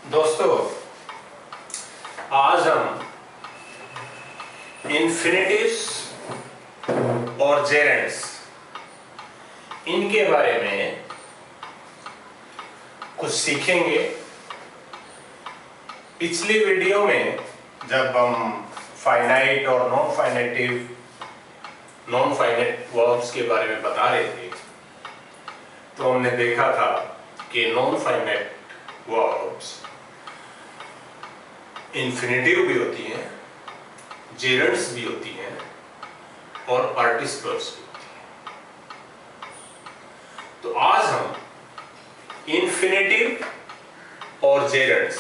दोस्तों, आज हम इन्फिनिटिव्स और जेरेंड्स इनके बारे में कुछ सीखेंगे। पिछली वीडियो में जब हम फाइनाइट और नॉन फाइनाइट वर्ब्स के बारे में बता रहे थे तो हमने देखा था कि नॉन फाइनाइट वर्ब्स इन्फिनिटिव भी होती हैं, जेरेंड्स भी होती हैं और पार्टिसिपल्स भी होती हैं। तो आज हम इन्फिनिटिव और जेरेंड्स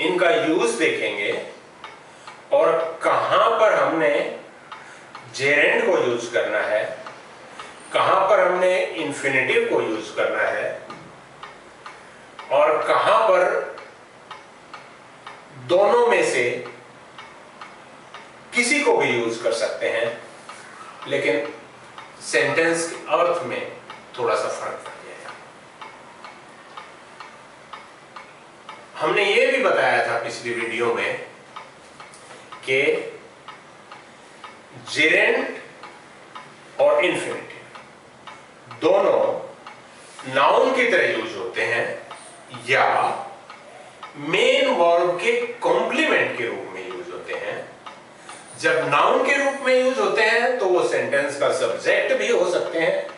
इनका यूज देखेंगे और कहां पर हमने जेरेंड को यूज करना है, कहां पर हमने इन्फिनिटिव को यूज करना है और कहां पर दोनों में से किसी को भी यूज कर सकते हैं, लेकिन सेंटेंस के अर्थ में थोड़ा सा फर्क पड़ जाएगा। हमने ये भी बताया था पिछली वीडियो में कि जेरेंड और इन्फिनिटिव दोनों नाउन की तरह यूज होते हैं या मेन वर्ब के कॉम्प्लीमेंट के रूप में यूज होते हैं। जब नाउन के रूप में यूज होते हैं तो वो सेंटेंस का सब्जेक्ट भी हो सकते हैं,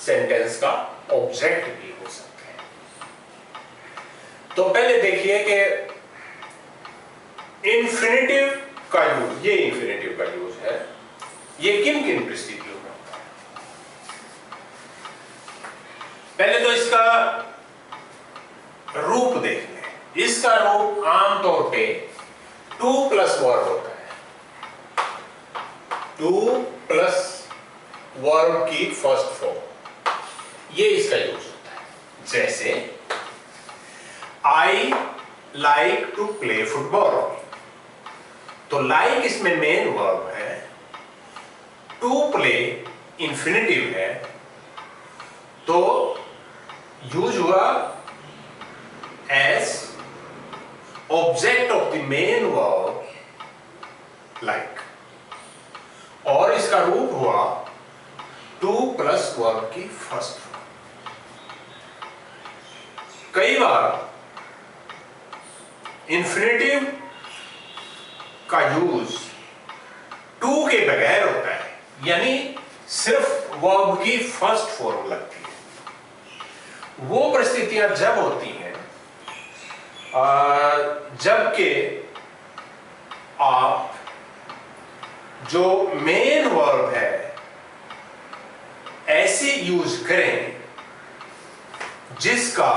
सेंटेंस का ऑब्जेक्ट भी हो सकते हैं। तो पहले देखिए कि इन्फिनिटिव का यूज, ये इन्फिनिटिव का यूज है, ये किन किन परिस्थितियों में होता है। पहले तो इसका रूप देख लें। इसका रूप आमतौर पे 2 प्लस वर्ब होता है। 2 प्लस वर्ब की फर्स्ट फॉर्म, ये इसका यूज होता है। जैसे I like to play football, तो लाइक इसमें मेन वर्ब है, टू प्ले इंफिनिटिव है, तो यूज हुआ as object of the main verb like, और इसका रूप हुआ 2 प्लस वर्ब की फर्स्ट फॉर्म। कई बार इन्फिनिटिव का यूज 2 के बगैर होता है, यानी सिर्फ वर्ब की फर्स्ट फॉर्म लगती है। वो परिस्थितियां जब होती हैं जबकि आप जो मेन वर्ब है ऐसे यूज करें जिसका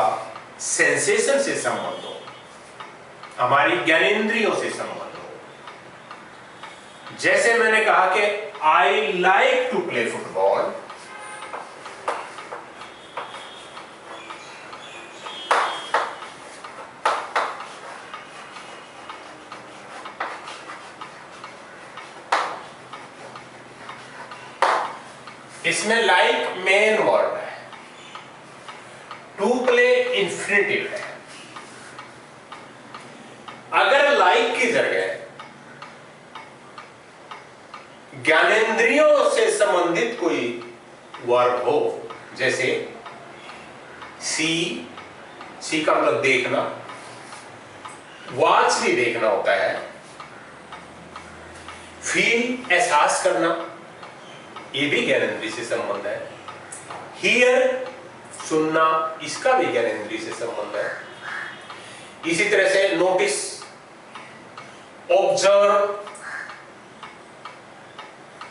सेंसेशन से संबंध हो, हमारी ज्ञानेंद्रियों से संबंध हो। जैसे मैंने कहा कि I like to play football, इसमें लाइक मेन वर्ब है, टू प्ले इंफिनिटिव है। अगर लाइक की जगह ज्ञानेंद्रियों से संबंधित कोई वर्ब हो, जैसे सी का मतलब देखना, वॉच भी देखना होता है, फील एहसास करना, ये भी ज्ञानेंद्रिय से संबंध है, हियर सुनना, इसका भी ज्ञानेंद्रिय से संबंध है। इसी तरह से नोटिस, ऑब्जर्व,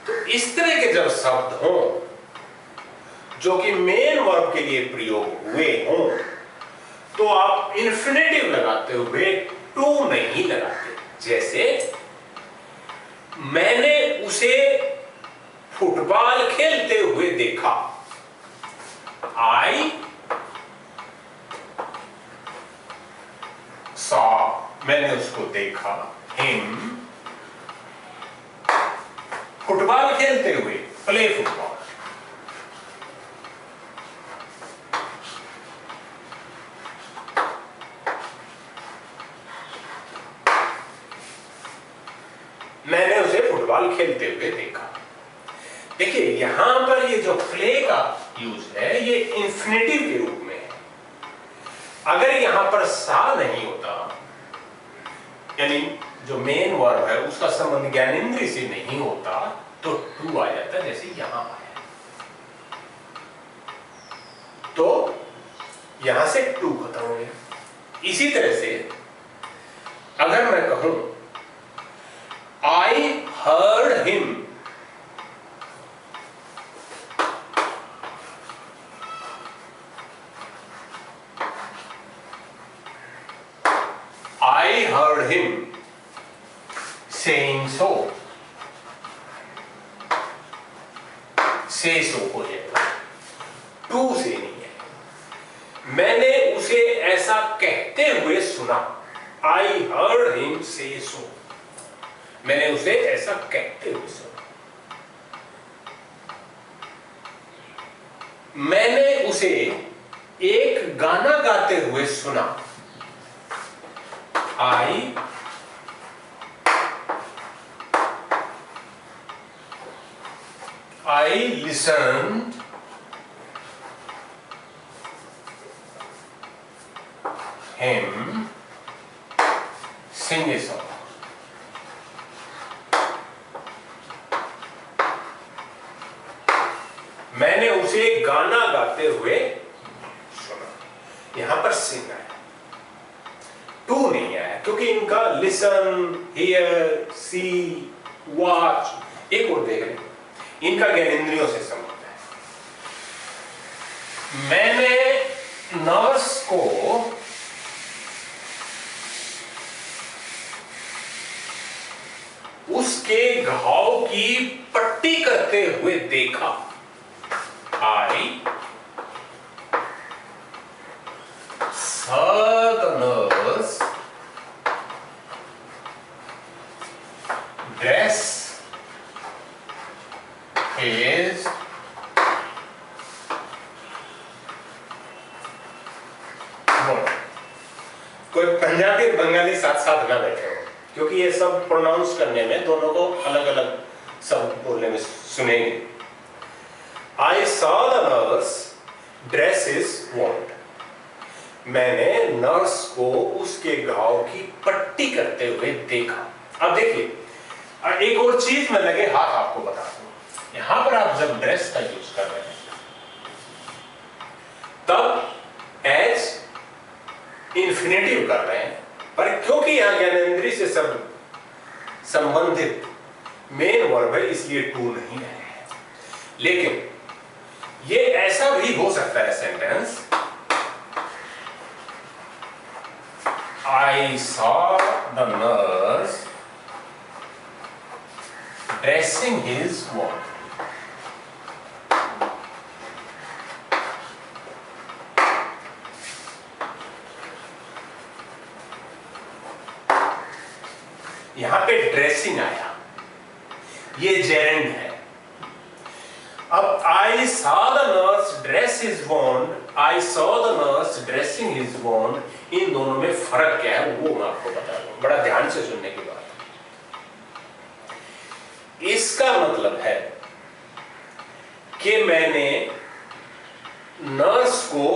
तो इस तरह के जब शब्द हों जो कि मेन वर्ब के लिए प्रयोग हुए हों तो आप इन्फिनिटिव लगाते हुए टू नहीं लगाते। जैसे मैंने उसे फुटबॉल खेलते हुए देखा, आई सॉ, मैंने उसको देखा, हिम फुटबॉल खेलते हुए, प्ले फुटबॉल। मैंने उसे फुटबॉल खेलते हुए देखा। देखिए यहां पर ये जो प्ले का यूज है ये इंफिनिटिव के रूप में है। अगर यहां पर सा नहीं होता, यानी जो मेन वर्ब है उसका संबंध ज्ञानेंद्रिय से नहीं होता, तो टू आ जाता जैसे यहां आया। तो यहां से टू खत्म हो गया। इसी तरह से अगर मैं कहूं I heard him, I heard him saying so, say so हो जाएगा, टू से नहीं है। मैंने उसे ऐसा कहते हुए सुना, I heard him say so, मैंने उसे ऐसा कहते हुए सुना। मैंने उसे एक गाना गाते हुए सुना, I listened him sing a song. मैंने उसे गाना गाते हुए सुना। यहां पर सिंग आया, टू नहीं आया, क्योंकि इनका लिसन, हियर, सी, वॉच एक और देख लें, इनका ज्ञानेंद्रियों से संबंध है। मैंने नर्स को उसके घाव की पट्टी करते हुए देखा, आई saw the nurse dress his wound। कोई पंजाबी बंगाली साथ साथ ना बैठे हो, क्योंकि ये सब प्रोनाउंस करने में दोनों को अलग अलग शब्द बोलने में सुनेंगे। I saw the nurse dress his wound, मैंने नर्स को उसके घाव की पट्टी करते हुए देखा। अब देखिए एक और चीज मैं लगे हाथ आपको बता दूं, यहां पर आप जब ड्रेस का यूज कर रहे हैं तब एज इंफिनिटिव कर रहे हैं, पर क्योंकि यहां ज्ञानेंद्रिय से सब संबंधित मेन वर्ब है इसलिए टू नहीं है। लेकिन ये ऐसा भी हो सकता है sentence, I saw the nurse dressing his wound। यहां पे ड्रेसिंग आया, ये जेरेंड है। अब I saw the nurse dress his wound, I saw the nurse dressing his wound, इन दोनों में फर्क क्या है वो मैं आपको बता दूं, बड़ा ध्यान से सुनने की बात है। इसका मतलब है कि मैंने नर्स को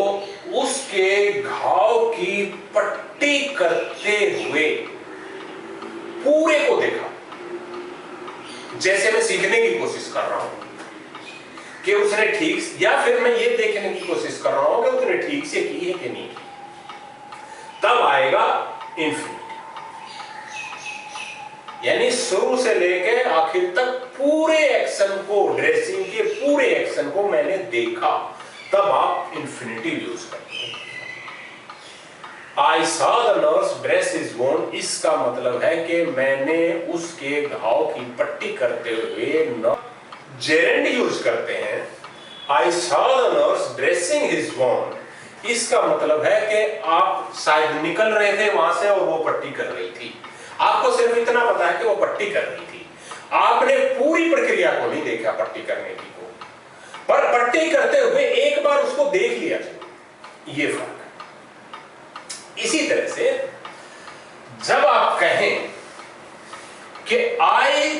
उसके घाव की पट्टी करते हुए पूरे को देखा, जैसे मैं सीखने की कोशिश कर रहा हूं कि उसने ठीक, या फिर मैं ये देखने की कोशिश कर रहा हूं कि उसने ठीक से की है कि नहीं की, तब आएगा इंफिनिटिव। यानी शुरू से लेकर आखिर तक पूरे एक्शन को, ड्रेसिंग के पूरे एक्शन को मैंने देखा, तब आप इंफिनिटिव यूज करते हैं। I saw the nurse dress his wound, इसका मतलब है कि मैंने उसके घाव की पट्टी करते हुए जेरेंड यूज करते हैं। I saw the nurse dressing his wound, इसका मतलब है कि आप शायद निकल रहे थे वहां से और वो पट्टी कर रही थी, आपको सिर्फ इतना पता है कि वो पट्टी कर रही थी, आपने पूरी प्रक्रिया को नहीं देखा पट्टी करने की को, पर पट्टी करते हुए एक बार उसको देख लिया, ये फर्क है। इसी तरह से जब आप कहें कि I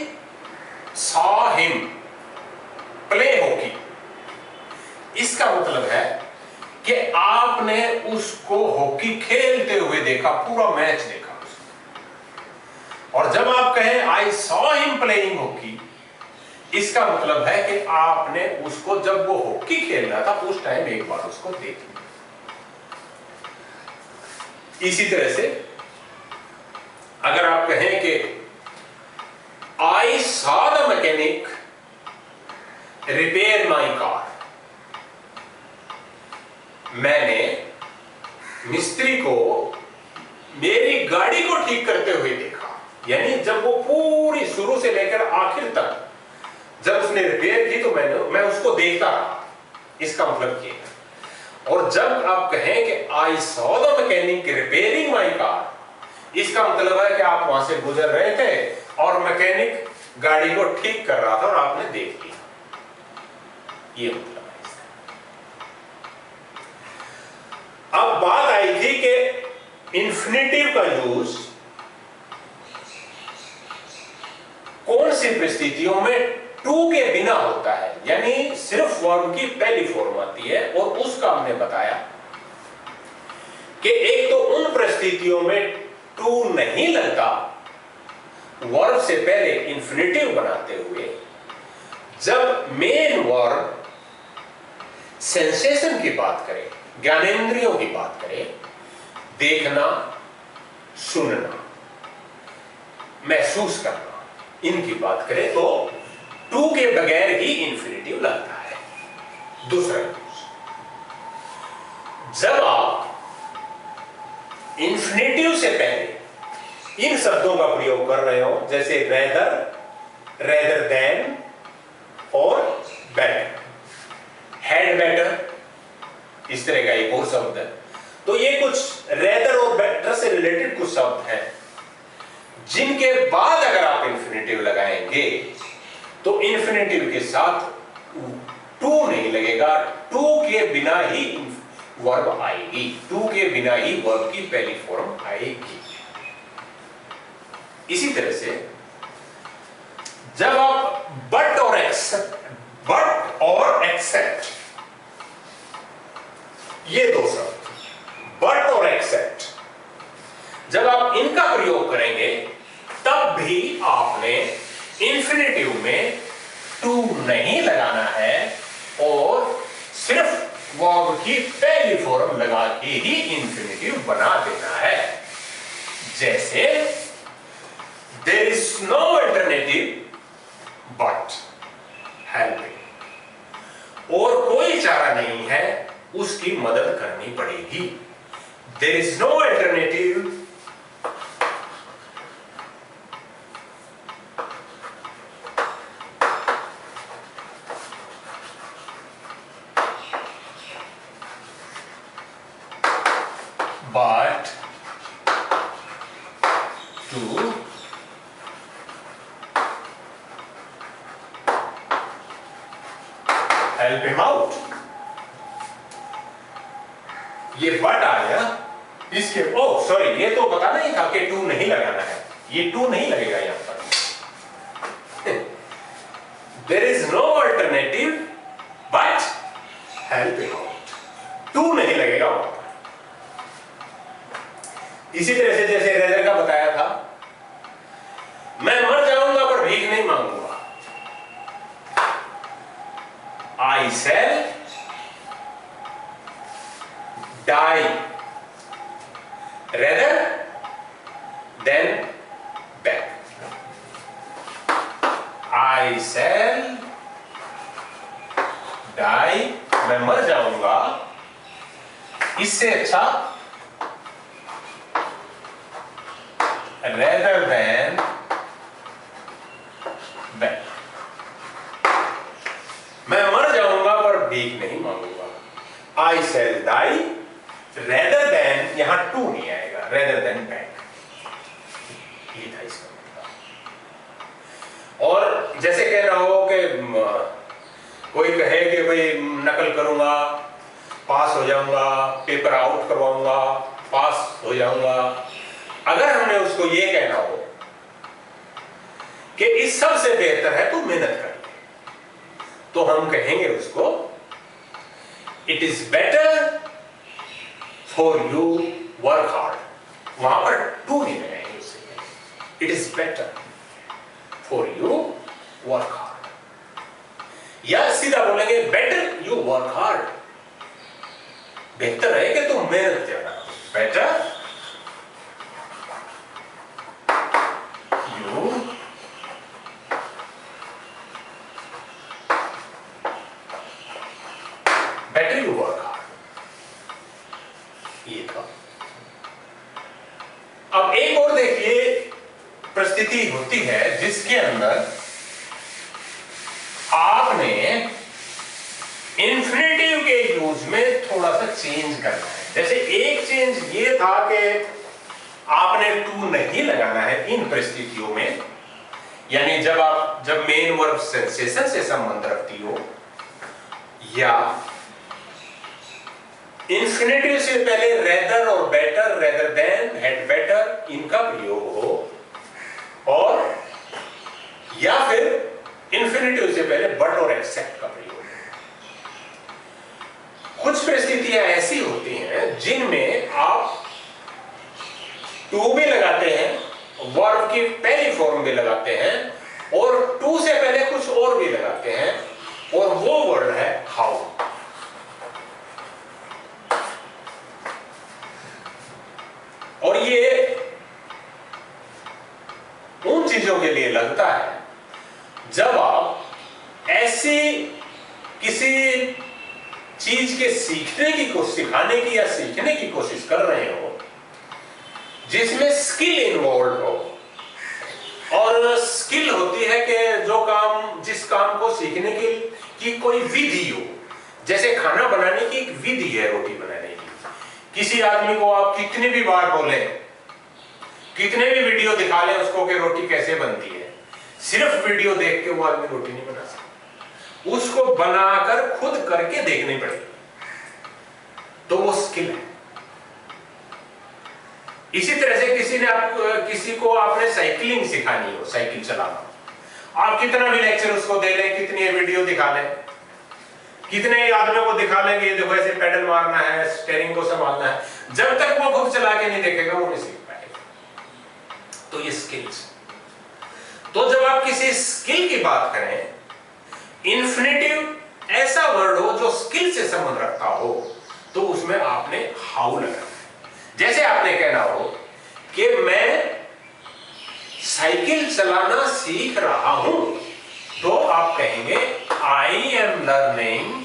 देखा, पूरा मैच देखा उसको। और जब आप कहें I saw him playing hockey, इसका मतलब है कि आपने उसको जब वो हॉकी खेल रहा था उस टाइम एक बार उसको देख लिया। इसी तरह से अगर आप कहें कि I saw the mechanic repair my car, मैंने मिस्त्री को मेरी गाड़ी को ठीक करते हुए देखा, यानी जब वो पूरी शुरू से लेकर आखिर तक जब उसने रिपेयर की तो मैं उसको देखता रहा, इसका मतलब ये है। और जब आप कहें कि I saw the mechanic repairing my car, इसका मतलब है कि आप वहां से गुजर रहे थे और मैकेनिक गाड़ी को ठीक कर रहा था और आपने देख लिया, ये मतलब है इसका। अब बात आई थी कि इंफिनिटिव का यूज कौन सी परिस्थितियों में टू के बिना होता है, यानी सिर्फ वर्ब की पहली फॉर्म आती है। और उसका हमने बताया कि एक तो उन परिस्थितियों में टू नहीं लगता वर्ब से पहले इंफिनिटिव बनाते हुए, जब मेन वर्ब सेंसेशन की बात करें, ज्ञानेंद्रियों की बात करें, देखना, सुनना, महसूस करना, इनकी बात करें तो टू के बगैर ही इंफिनिटिव लगता है। दूसरा यूज, जब आप इंफिनिटिव से पहले इन शब्दों का प्रयोग कर रहे हो, जैसे रेदर, रेदर देन और बेटर, हैड बेटर, इस तरह का एक और शब्द है। तो ये कुछ रेदर और बेटर से रिलेटेड कुछ शब्द हैं जिनके बाद अगर आप इंफिनिटिव लगाएंगे तो इंफिनिटिव के साथ टू नहीं लगेगा, टू के बिना ही वर्ब आएगी, टू के बिना ही वर्ब की पहली फॉर्म आएगी। इसी तरह से जब आप बट और एक्सेप्ट, ये दो शब्द बट और एक्सेप्ट, जब आप इनका प्रयोग करेंगे तब भी आपने इंफिनिटिव में टू नहीं लगाना है और सिर्फ वर्ब की पहली फॉर्म लगा के ही इंफिनिटिव बना देना है। जैसे there is no alternative but helping, और कोई चारा नहीं है, उसकी मदद करनी पड़ेगी। There is no alternative but to help him out। ये बट आ गया इसके, ओ सॉरी, ये तो बताना ही था कि टू नहीं लगाना है, ये टू नहीं लगेगा यहां पर। There is no alternative but help him out, to नहीं लगेगा वहां पर। इसी तरह से जैसे रेदर का बताया था, मैं मर जाऊंगा पर भीख नहीं मांगूंगा, आई शैल डाई रेदर देन बैक, आई शैल डाई, मैं मर जाऊंगा, इससे अच्छा rather than back, मैं मर जाऊंगा पर भीख नहीं मांगूंगा। I shall die rather than, यहां टू नहीं आएगा, rather than back, ये था इसका मतलब। और जैसे कह रहा हो कि कोई कहे कि भाई नकल करूंगा, पास हो जाऊंगा, पेपर आउट करवाऊंगा, पास हो जाऊंगा, अगर हमने उसको ये कहना हो कि इस सब से बेहतर है तू मेहनत कर ले, तो हम कहेंगे उसको it is better for you work hard, वहां पर टू नहीं लगाएंगे उससे, it is better for you work hard, या सीधा बोलेंगे बेटर यू वर्क हार्ड, बेहतर है कि तुम मेहनत ज्यादा, बेटर यू वर्क हार्ड, ये था। अब एक और देखिए परिस्थिति होती है जिसके अंदर आपने इंफिनिटिव के यूज में थोड़ा सा चेंज करना है। जैसे एक चेंज ये था कि आपने टू नहीं लगाना है इन परिस्थितियों में, यानी जब मेन वर्ब सेंसेशन से संबंध रखती हो, या इंफिनिटिव से पहले रेदर और better, rather than, had better, इनका प्रयोग हो, और या फिर इंफिनिटिव से पहले बट और एक्सेप्ट का प्रयोग हो। कुछ परिस्थितियां ऐसी होती हैं जिनमें आप टू भी लगाते हैं, वर्ब की पहली फॉर्म भी लगाते हैं, और टू से पहले कुछ और भी लगाते हैं, और वो वर्ड है हाउ। और ये उन चीजों के लिए लगता है जब आप ऐसी किसी चीज के सिखाने की या सीखने की कोशिश कर रहे हो जिसमें स्किल इन्वॉल्व हो। और स्किल होती है कि जिस काम को सीखने की कोई विधि हो, जैसे खाना बनाने की एक विधि है रोटी बनाने की। किसी आदमी को आप कितने भी बार बोले, कितने भी वीडियो दिखा लें उसको कि रोटी कैसे बनती है, सिर्फ वीडियो देख के वो आदमी रोटी नहीं बना सकता, उसको बनाकर खुद करके देखनी पड़ेगी, तो वो स्किल है। इसी तरह से किसी को आपने साइकिलिंग सिखानी हो, साइकिल चलाना, आप कितना भी लेक्चर उसको दे लें, कितनी वीडियो दिखा लें, कितने आदमियों को दिखा लेंगे देखो ऐसे पेडल मारना है, स्टीयरिंग को संभालना है, जब तक वो खुद चला के नहीं देखेगा वो नहीं सीख पाएगा। तो ये स्किल्स। तो जब आप किसी स्किल की बात करें, इन्फिनिटिव ऐसा वर्ड हो जो स्किल से संबंध रखता हो, तो उसमें आपने हाउ लगाना। जैसे आपने कहना हो कि मैं साइकिल चलाना सीख रहा हूं, तो आप कहेंगे आई एम लर्निंग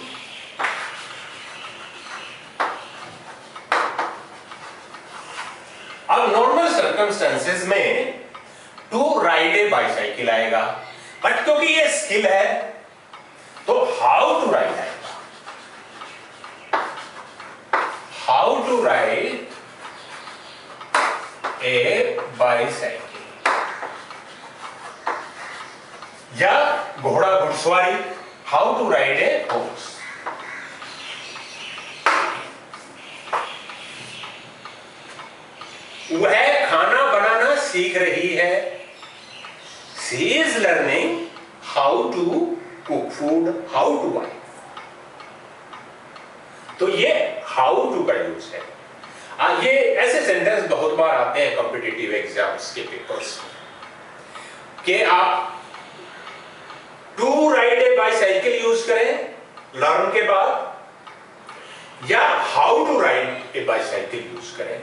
अब नॉर्मल सर्कमस्टेंसेस में टू राइड ए बाइसाइकिल आएगा, बट क्योंकि ये स्किल है तो हाउ टू राइड आएगा। How to ride a bicycle, या घोड़ा घुड़सवारी, how to ride a horse. वह खाना बनाना सीख रही है, she is learning how to cook food, how to buy. तो ये हाउ टू का यूज है। ये ऐसे सेंटेंस बहुत बार आते हैं कॉम्पिटिटिव एग्जाम्स के पेपर्स कि आप to ride a bicycle use करें लर्न के बाद, या how to ride a bicycle use करें।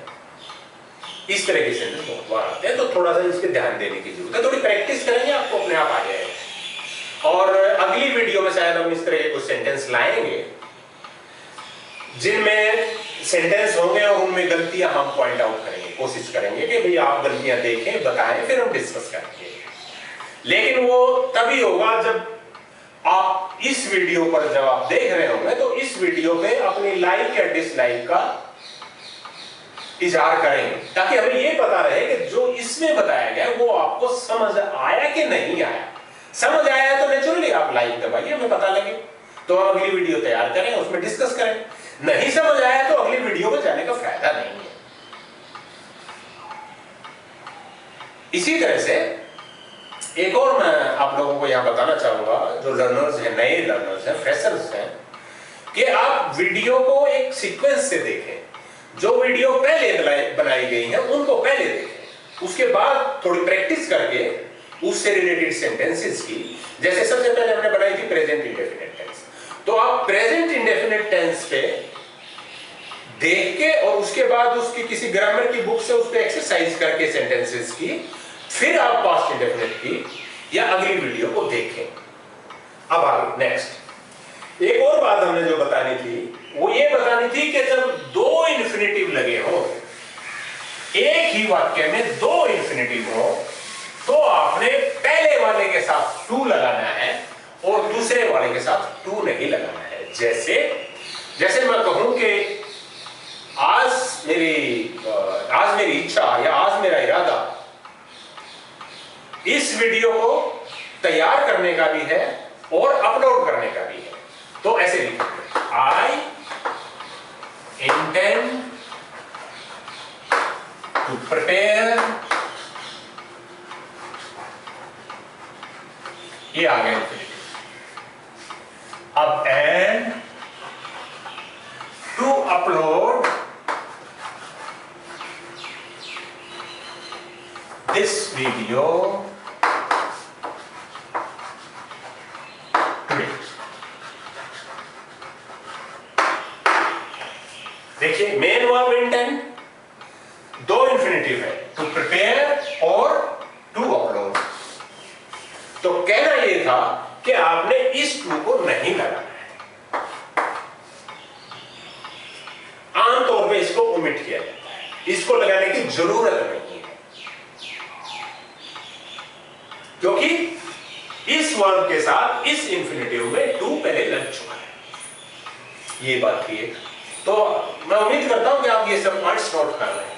इस तरह के सेंटेंस बहुत बार आते हैं, तो थोड़ा सा इसके ध्यान देने की जरूरत है। थोड़ी प्रैक्टिस करेंगे आपको अपने आप आ जाएगा। और अगली वीडियो में शायद हम इस तरह के कुछ सेंटेंस लाएंगे जिनमें सेंटेंस होंगे और उनमें गलतियां हम पॉइंट आउट करेंगे, कोशिश करेंगे कि भाई आप गलतियां देखें, बताएं, फिर हम डिस्कस करेंगे। लेकिन वो तभी होगा जब आप इस वीडियो पर जब आप देख रहे होंगे तो इस वीडियो पे अपनी लाइक या डिसलाइक का इजहार करेंगे, ताकि हमें ये पता रहे कि जो इसमें बताया गया वो आपको समझ आया कि नहीं आया। समझ आया तो नेचुरली आप लाइक दबाइए, हमें पता लगे तो हम अगली वीडियो तैयार करें, उसमें डिस्कस करें। नहीं समझ आया तो अगली वीडियो में जाने का फायदा नहीं है। इसी तरह से एक और मैं आप लोगों को यहां बताना चाहूंगा, जो लर्नर्स हैं, नए लर्नर्स हैं, फ्रेशर्स हैं, कि आप वीडियो को एक सीक्वेंस से देखें। जो वीडियो पहले बनाई गई है उनको पहले देखें, उसके बाद थोड़ी प्रैक्टिस करके उससे रिलेटेड सेंटेंसेस की। जैसे सबसे पहले हमने बनाई थी प्रेजेंट इंडेफिनिट टेंस, तो आप प्रेजेंट इंडेफिनिट टेंस पे देख के और उसके बाद उसकी किसी ग्रामर की बुक से उस पे एक्सरसाइज करके सेंटेंसेस की, फिर आप पास्ट इंडेफिनिट की या अगली वीडियो को देखें। अब आगे नेक्स्ट एक और बात हमने जो बतानी थी वो ये बतानी थी कि जब दो इंफिनिटिव लगे हो, एक ही वाक्य में दो इंफिनिटिव हो, तो आपने पहले वाले के साथ टू लगाना है और दूसरे वाले के साथ टू नहीं लगाना है। जैसे मैं कहूं कि आज मेरी इच्छा या आज मेरा इरादा इस वीडियो को तैयार करने का भी है और अपलोड करने का भी है, तो ऐसे लिखेंगे आई इंटेंड टू प्रिपेयर, ये आ गया अब, and to upload this video today. देखिए मेन वर्ब इंटेंड, दो इंफिनिटिव है, टू प्रिपेयर और टू अपलोड। तो कहना यह था कि आपने इस टू को नहीं लगाना है, आमतौर पे इसको ओमिट किया जाता है, इसको लगाने की जरूरत नहीं है, क्योंकि इस वर्ब के साथ इस इंफिनिटिव में टू पहले लग चुका है। ये बात थी। तो मैं उम्मीद करता हूं कि आप ये सब पॉइंट्स नोट कर रहे हैं।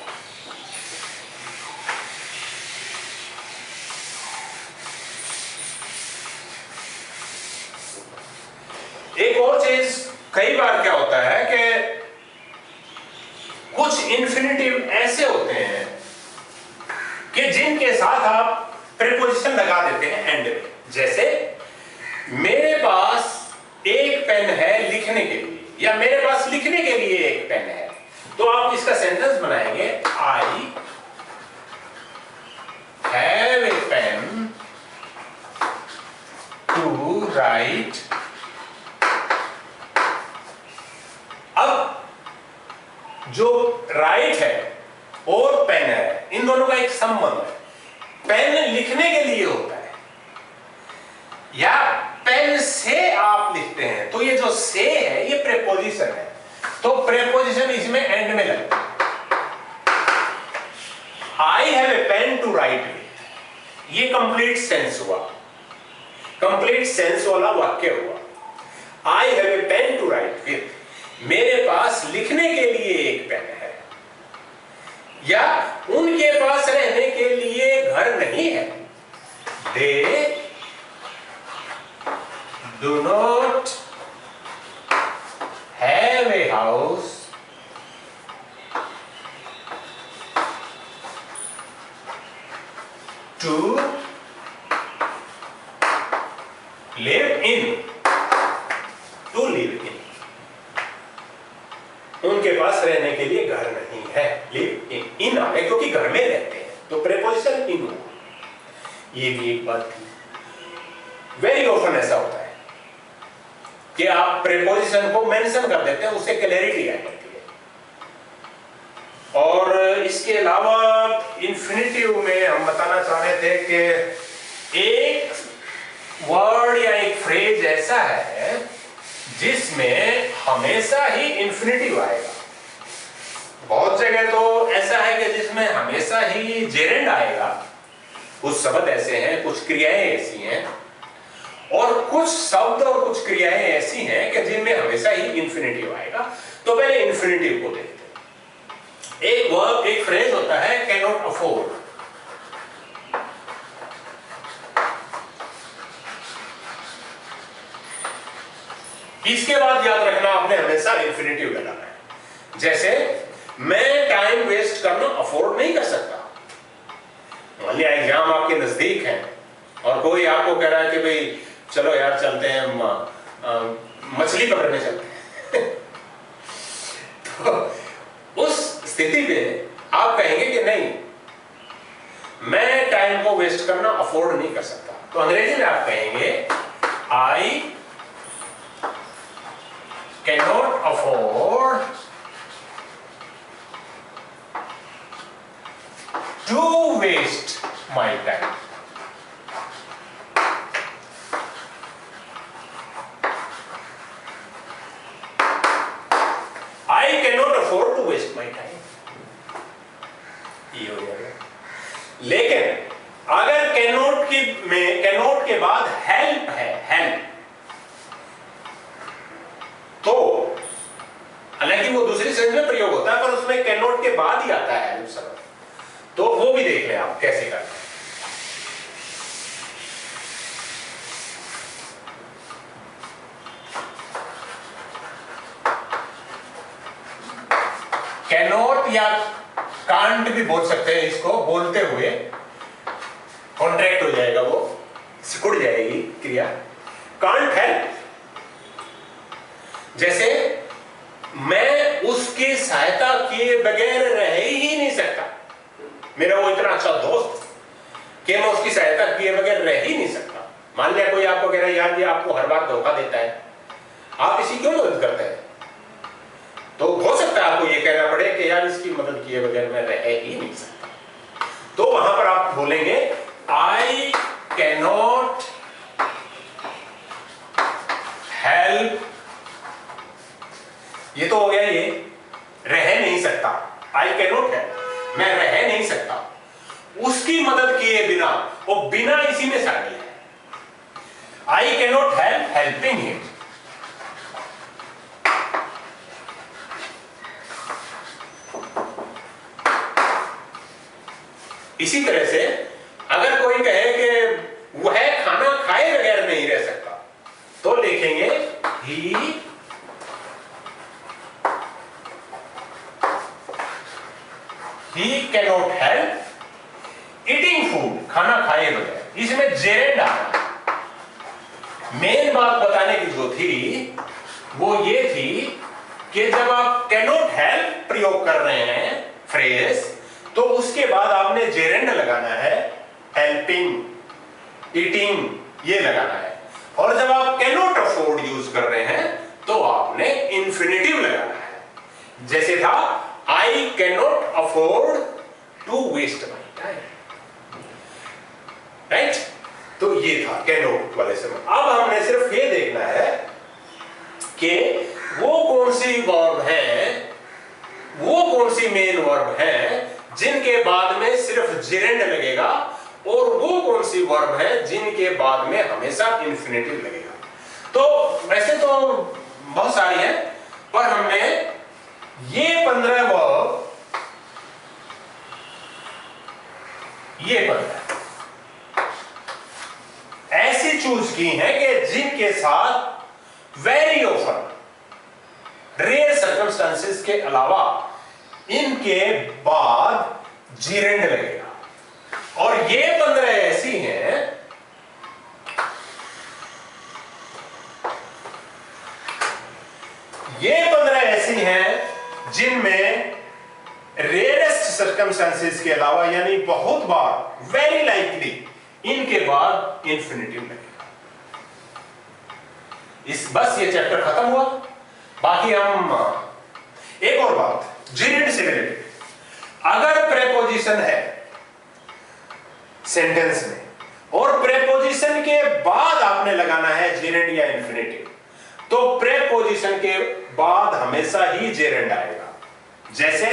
एक और चीज, कई बार क्या होता है कि कुछ इंफिनिटिव ऐसे होते हैं कि जिनके साथ आप प्रीपोजिशन लगा देते हैं एंड में। जैसे मेरे पास एक पेन है लिखने के लिए, या मेरे पास लिखने के लिए एक पेन है, तो आप इसका सेंटेंस बनाएंगे I have a pen to write. अब जो राइट है और पेन है, इन दोनों का एक संबंध है। पेन लिखने के लिए होता है या पेन से आप लिखते हैं, तो ये जो से है ये प्रेपोजिशन है, तो प्रेपोजिशन इसमें एंड में लगता है। I have a pen to write with, ये कंप्लीट सेंस हुआ, कंप्लीट सेंस वाला वाक्य हुआ। I have a pen to write with, मेरे पास लिखने के लिए एक पेन है, या उनके पास रहने के लिए घर नहीं है। They do not have a house to live in, to live in, उनके पास रहने के लिए घर नहीं है। लिव इन, इन आ गए क्योंकि घर में रहते हैं, तो प्रेपोजिशन इन हुआ। ये भी एक बात थी। वेरी ऑफन ऐसा होता है कि आप प्रेपोजिशन को मेंशन कर देते हैं, उससे क्लैरिटी आ जाती है। और इसके अलावा इंफिनिटिव में हम बताना चाह रहे थे कि एक वर्ड या एक फ्रेज ऐसा है जिसमें हमेशा ही इंफिनिटिव आएगा। बहुत जगह तो ऐसा है कि जिसमें हमेशा ही जेरेंड आएगा। कुछ शब्द ऐसे हैं, कुछ क्रियाएं ऐसी हैं, और कुछ शब्द और कुछ क्रियाएं ऐसी हैं कि जिनमें हमेशा ही इंफिनिटिव आएगा। तो पहले इंफिनिटिव को देखते हैं। एक वर्ब, एक फ्रेज होता है कैन नॉट अफोर्ड। इसके बाद याद रखना आपने हमेशा इंफिनिटिव लगाना है। जैसे मैं टाइम वेस्ट करना अफोर्ड नहीं कर सकता। मान लिया एग्जाम आपके नजदीक है और कोई आपको कह रहा है कि भाई चलो यार चलते हैं, मछली पकड़ने चलते हैं तो उस स्थिति में आप कहेंगे कि नहीं, मैं टाइम को वेस्ट करना अफोर्ड नहीं कर सकता, तो अंग्रेजी में आप कहेंगे I cannot afford to waste my time. I cannot afford to waste my time, ये हो जाएगा। लेकिन अगर कैनॉट के बाद हेल्प है, हेल्प, तो हालांकि वो दूसरी सेंस में प्रयोग होता है, पर उसमें कैनॉट के बाद ही आता है हेल्प शब्द, तो वो भी देख लें आप कैसे करते हैं। कैनॉट या कांट भी बोल सकते हैं, इसको बोलते हुए कॉन्ट्रैक्ट हो जाएगा, वो सिकुड़ जाएगी क्रिया। कांट हेल्प, जैसे मैं उसकी सहायता किए बगैर रह ही नहीं सकता, मेरा वो इतना अच्छा दोस्त कि मैं उसकी सहायता किए बगैर रह ही नहीं सकता। मान लिया कोई आपको कह रहा है यार ये आपको हर बार धोखा देता है, आप इसी क्यों मदद करते हैं, तो हो सकता है आपको ये कहना पड़े कि यार इसकी मदद किए बगैर मैं रह ही नहीं सकता, तो वहां पर आप बोलेंगे आई कैनॉट हेल्प, ये तो हो गया, ये रह नहीं सकता, आई कैनॉट है, मैं रह नहीं सकता उसकी मदद किए बिना, वो बिना इसी में शामिल है। I cannot help helping him. इसी तरह से अगर कोई कहे कि वह खाना खाए बगैर नहीं रह सकता, तो लिखेंगे he cannot help eating food, खाना खाए बगैर। इसमें जेरेंड आ रहा है। मेन बात बताने की जो थी वो ये थी कि जब आप कैनॉट हेल्प प्रयोग कर रहे हैं फ्रेज, तो उसके बाद आपने जेरेंड लगाना है, हेल्पिंग, ईटिंग ये लगाना है। और जब आप कैनॉट अफोर्ड यूज कर रहे हैं तो आपने इंफिनिटिव लगाना है। जैसे था I cannot afford to waste my time, right? तो ये था कैनॉट वाले समय। अब हमने सिर्फ ये देखना है कि वो कौन सी वर्ब है, वो कौन सी मेन वर्ब है जिनके बाद में सिर्फ जेरेंड लगेगा, और वो कौन सी वर्ब है जिनके बाद में हमेशा इंफिनिटिव लगेगा। तो वैसे तो बहुत सारी है, पर हमने ये 15 वर्ब, ये 15 ऐसी चूज की हैं कि जिनके साथ वेरी ऑफन, रेयर सर्कमस्टांसेस के अलावा इनके बाद जीरेंड लगेगा। और ये 15 ऐसी हैं जिनमें रेयरेस्ट सर्कमस्टांसेस के अलावा, यानी बहुत बार, वेरी लाइकली, इनके बाद इंफिनिटिव लगेगा। बस ये चैप्टर खत्म हुआ। बाकी हम एक और बात जेरेंड से रिलेटेड, अगर प्रेपोजिशन है सेंटेंस में और प्रेपोजिशन के बाद आपने लगाना है जेरेंड या इंफिनिटिव, तो प्रेपोजिशन के बाद हमेशा ही जेरेंड आएगा। जैसे